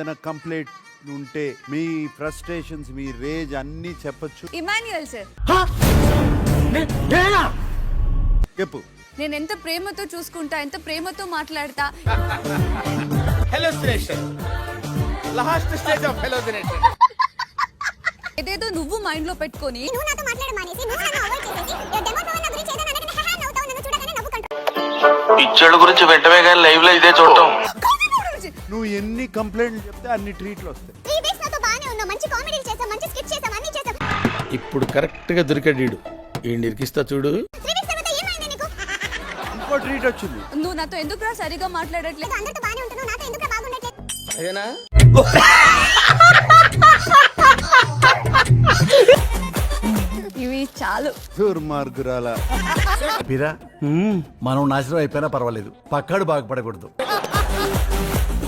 Complaint ఉంటే మీ frustrations మీ raise అన్ని చెప్పొచ్చు. ఇమాన్యుయల్ సార్ చెప్పు. నేను ఎంత ప్రేమతో చూసుకుంటా, ఎంత ప్రేమతో మాట్లాడతా. హెలోసినేషన్ లాస్ట్ స్టేజ్ ఆఫ్ హెలోసినేషన్. ఏదేదో నువ్వు మైండ్ లో పెట్టుకొని పిచ్చోళ్ళ గురించి వెంటనే కానీ లైవ్ లో ఇదే చూడటం. నువ్వు ఎన్ని కంప్లైంట్లు చెప్తే అన్ని ట్రీట్లు వస్తాయి. ఇప్పుడు కరెక్ట్ గా దొరికాడు ఈ ఇరికిస్తా చూడు. ఇంకో ట్రీట్ వచ్చింది. నువ్వు నాతో ఎందుకు రా సరిగా మాట్లాడట్లేదు. అదేనా ఇవి చాలు. దుర్మార్గురాల. పిరా మనం నాశనం అయిపోయినా పర్వాలేదు, పక్కాడు బాగుపడకూడదు.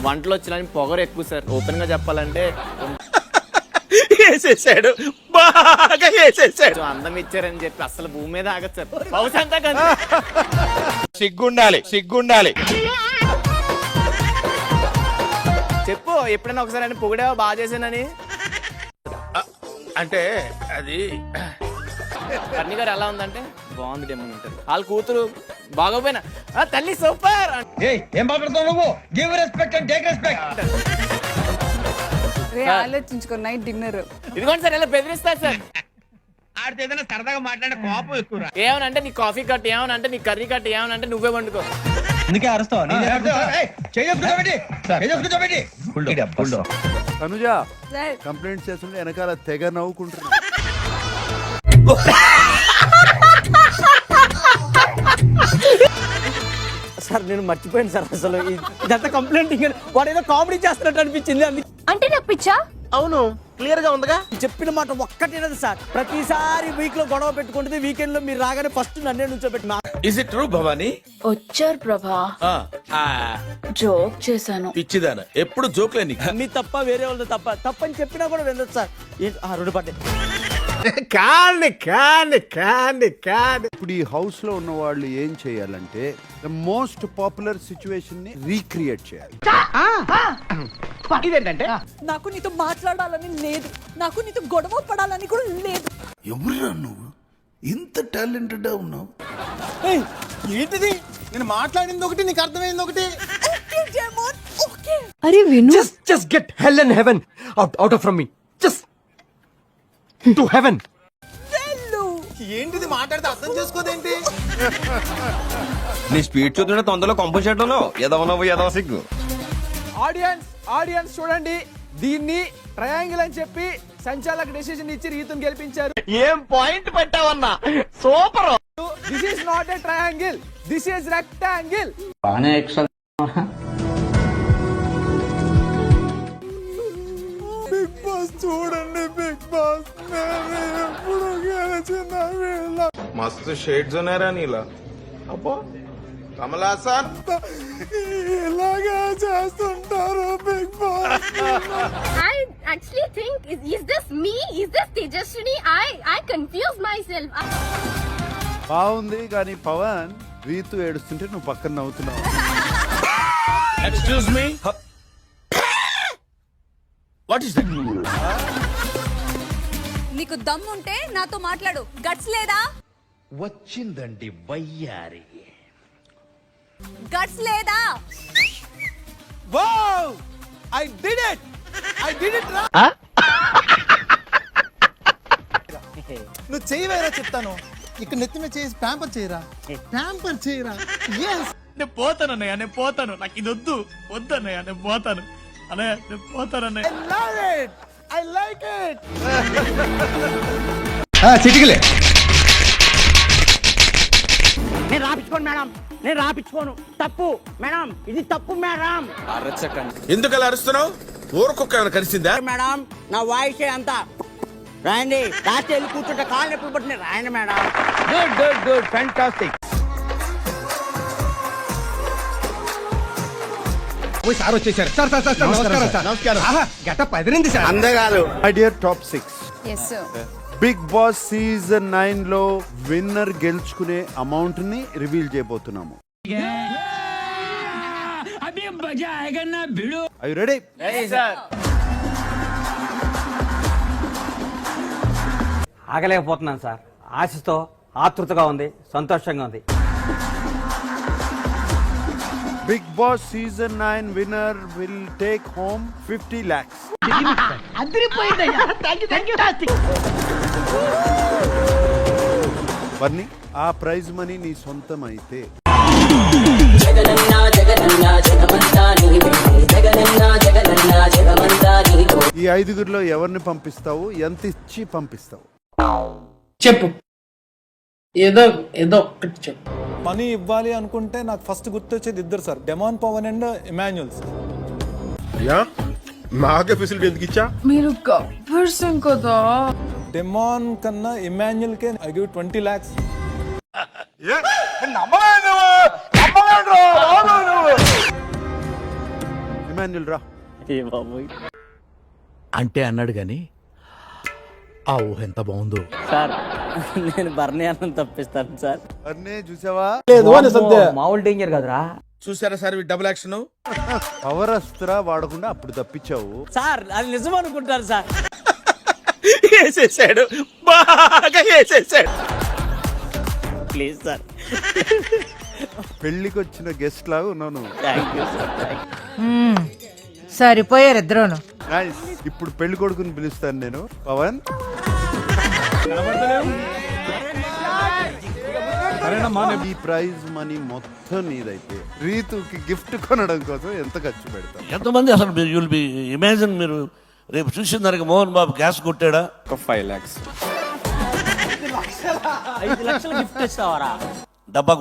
వంటలు వచ్చిన పొగరు ఎక్కువ సార్. ఓపెన్ గా చెప్పాలంటే వేసేసాడు, బాగా వేసేసాడు. అందం ఇచ్చారని చెప్పి అసలు భూమి మీద ఆగదు సార్. బహుశా అంతా కదా. సిగ్గుండాలి సిగ్గుండాలి. చెప్పు ఎప్పుడైనా ఒకసారి అని పొగిడావా బాగా చేశానని? అంటే అది కర్ణి గారు ఎలా ఉందంటే బాగుంది డెమో ఉంటారు. వాళ్ళ కూతురు బాగోపోయినా తల్లి సూపర్. ఏం మాట్లాడుతావు నువ్వు? Give respect and take respect. ఆలోచించుకో నైట్ డిన్నర్. ఇదిగోండి సార్ ఇలా బెదిరిస్తారు సార్. ఆడితే ఏదైనా సరదాగా మాట్లాడే కోపం ఎక్కువ. ఏమనంటే నీ కాఫీ కట్, ఏమనంటే నీ కర్రీ కట్, ఏమనంటే నువ్వే వండుకో. అందుకే అరుస్తావు. తనుజ సార్ కంప్లైంట్ చేస్తుంటే వెనకాల తెగ నవ్వుకుంటున్నా. సార్ నేను మర్చిపోయాను సార్. అసలు ఇదంతా కంప్లైంట్ వాడు ఏదో కామెడీ చేస్తున్నట్టు అనిపించింది. అంటే నాకు పిచ్చా? అవును, క్లియర్ గా ఉందిగా. చెప్పిన మాట ఒక్కటేనది సార్. ప్రతిసారి వీక్ లో గొడవ పెట్టుకుంటుంది, వీకెండ్ లో మీరు రాగానే ఫస్ట్ నన్నే నుంచోబెట్టి. Is it true Bhavani? వచ్చారు ప్రభా, జోక్ చేశాను. పిచ్చిదాన ఎప్పుడు జోక్లే నీకు. మీ తప్ప వేరే వాళ్ళది తప్ప తప్పని చెప్పినా కూడా వినదు సార్. రెండు పట్టే ఇప్పుడు ఈ హౌస్ లో ఉన్న వాళ్ళు ఏం చేయాలంటే ద మోస్ట్ పాపులర్ సిచ్యువేషన్ ని రీక్రియేట్ చేయాలి. ఇదేంటంటే నాకు నీతో మాట్లాడాలని లేదు, నాకు నీతో గొడవ పడాలని కూడా లేదు. ఎవరురా నువ్వు? ఇంత టాలెంటెడ్ ఉన్నావు. ఏంటిది? నేను మాట్లాడింది ఒకటి, నీకు అర్థమైంది ఒకటి. అరే విను, Just get hell and heaven out of from me. Just to heaven. ఏంటిది మాట్లాడితే అర్థం చేసుకోదేంటి? నీ స్పీడ్ చూస్తుంటే తొందరలో కంపోజిషన్లో ఏదో సిగ్గు. ఆడియన్స్ చూడండి, దీన్ని ట్రయాంగిల్ అని చెప్పి సంచాలక డెసిషన్ ఇచ్చి రీతుని గెలిపించారు. ఏం పాయింట్ పెట్టావన్నా, super. This is not a triangle, this is rectangle. Bigg Boss చూడండి, బిగ్ బాస్ ఎప్పుడు గెలిచిన మస్తు షేడ్స్ ఉన్నారా నీలా. అబ్బో కమలాసన్ ఇలాగా చేస్తుంటారు Bigg Boss. I actually think is this me? Is this Tejaswini? I confuse myself. బాగుంది కానీ పవన్ రీతు ఏడుస్తుంటే నువ్వు పక్కన నవ్వుతున్నావు. Excuse me, what is that? నీకు దమ్ముంటే నాతో మాట్లాడు, గట్స్ లేదా? వచ్చిందండి వయ్యారి. గట్స్ లేదా? Wow! I did it! రా. నువ్వు చేయవేరా చెప్తాను. ఇక్కడ నెత్తి మీద చేసి ప్యాంపర్ చేయరా. నేను పోతానన్నయ్య, నేను పోతాను. నాకు ఇది వద్దు వద్దన్నయ్య, నేను పోతాను అన్నయ్య, నేను పోతానన్నయ్య. I love it! I like it! చిటికలే నేను రాపించుకోను మేడం, నేను రాపించుకోను. తప్పు మేడం, ఇది తప్పు మేడం. ఎందుకు అలా అరుస్తున్నావు? ఊరుకొక్క ఏమైనా కలిసిందా? మేడం నా వాయిస్ అంతా రాయండి. లాస్ట్ వెళ్ళి కూర్చుంటే కాళ్ళు ఎప్పుడు పట్టిన రాయండి మేడం. Good fantastic. సార్ వచ్చేసారు. సార్ నమస్కారం. గెటప్ అదిరింది సార్. అందగాలు. My dear top 6, yes sir. Bigg Boss season 9 లో విన్నర్ గెలుచుకునే అమౌంట్ ని రివీల్ చేయబోతున్నాము. I ready? ఆగలేకపోతున్నాను సార్, ఆశతో ఆతృతగా ఉంది, సంతోషంగా ఉంది. Bigg Boss season 9 winner will take home 50 lakhs. Bunny, ఆ ప్రైజ్ మనీ నీ సొంతం అయితే ఈ ఐదుగురిలో ఎవరిని పంపిస్తావు? ఎంత ఇచ్చి పంపిస్తావు? చెప్పు, ఏదో ఒక్కటి చెప్పు. మనీ ఇవ్వాలి అనుకుంటే నాకు ఫస్ట్ గుర్తొచ్చేది ఇద్దరు sir, Demon Pavan and Emmanuel sir. నాకే ఫెసిలిటీ ఎందుకు ఇచ్చా? మీరు గబ్బర్సం కదా. డెమాన్ కన్నా ఇమాన్యుల్ కే ఐ గివ్ 20 lakhs. ఇమాన్యుల్ రా. అంటే అన్నాడు గాని ఆ ఊహ ఎంత బాగుందో. సార్ నేను బర్నీ అన్నం తప్పిస్తాను సార్. అన్నే చూసావా? మామూలు డేంజర్ కదరా. చూసారా sir double action. Power Astra వాడకుండా అప్పుడు తప్పించావు. సార్ అది నిజం అనుకుంటారు సార్. వేసేసాడు, బాగా వేసేసాడు. Please sir. పెళ్లికి వచ్చిన గెస్ట్ లాగా ఉన్నావు నువ్వు. Thank you sir. సరిపోయారు ఇద్దరును. నైస్. ఇప్పుడు పెళ్లి కొడుకుని పిలుస్తాను నేను. పవన్, ఈ ప్రైజ్ మనీ మొత్తం నీదైతే రీతుకి గిఫ్ట్ కొనడం కోసం ఎంత ఖర్చు పెడతావు? ఎంతమంది అసలు యుల్ బి ఇమాజిన్, మీరు రేపు చూసిన దానికి మోహన్ బాబు గ్యాస్ కొట్టాడా? 5 lakhs. 5 లక్షలు గిఫ్ట్ ఇస్తావారా? డబ్బా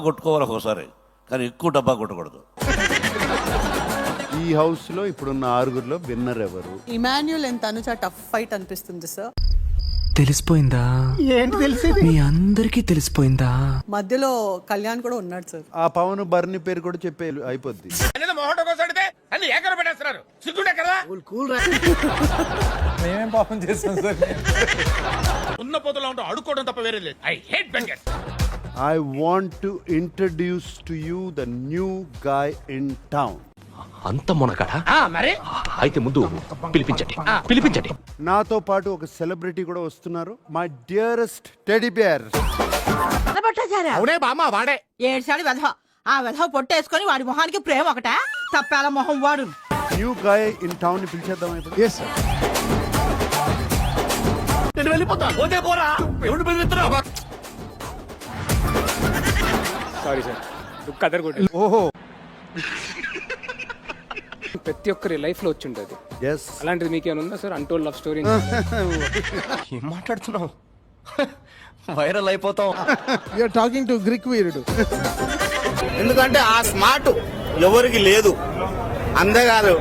కొట్టుకోవాలి ఒకసారి, కానీ ఎక్కువ డబ్బా కొట్టకూడదు. ఈ హౌస్ లో ఇప్పుడున్న ఆరుగురిలో విన్నర్ ఎవరు? ఇమాన్యుల్ ఎంత అనుచ టఫ్ ఫైట్ అనిపిస్తుంది సార్. తెలిసిపోయిందా? ఏంటి తెలిసింది? మీ అందరికీ తెలిసిపోయిందా? మధ్యలో కళ్యాణ్ కూడా ఉన్నాడు సార్. ఆ పవన్ బర్ని పేరు కూడా చెప్పే అయిపోద్ది. మేమేం పాపం చేస్తాం సార్? ఉన్న పోతలో ఉంటా అడుక్కోవడం తప్ప వేరే లేదు. I hate bangers. I want to introduce to you the new guy in town. అంత మొనగాడా? మరి అయితే ముందు పిలిపించండి. నాతో పాటు ఒక సెలబ్రిటీ కూడా వస్తున్నారు. My dearest teddy bear. అవునే బామ్మ వాడే. ఏడ్చాడు వెధవ. ఆ వెధవ పొట్టేసుకొని వాడి మొహానికి ప్రేమ ఒకటా? తప్పాల మొహం వాడు. న్యూ గాయ్ ఇన్ టౌన్ ని పిలిచేద్దాం ఇప్పుడు. Yes sir. నేను వెళ్ళిపోతాను. పోతే పోరా. ఎవరు బెదిరిస్తున్నావు? సారీ సార్, దుఃఖ అదరగొట్టు. ఓహో, ప్రతి ఒక్కరి లైఫ్ లో వచ్చి ఉంటుంది. ఎస్. అలాంటిది మీకేమైనా ఉందా సార్? Untold love story. ఏం మాట్లాడుతున్నావు? వైరల్ అయిపోతాం. యూఆర్ టాకింగ్ టు గ్రీక్ వీరుడు. ఎందుకంటే ఆ స్మార్ట్ ఎవరికి లేదు. అంతేకాదు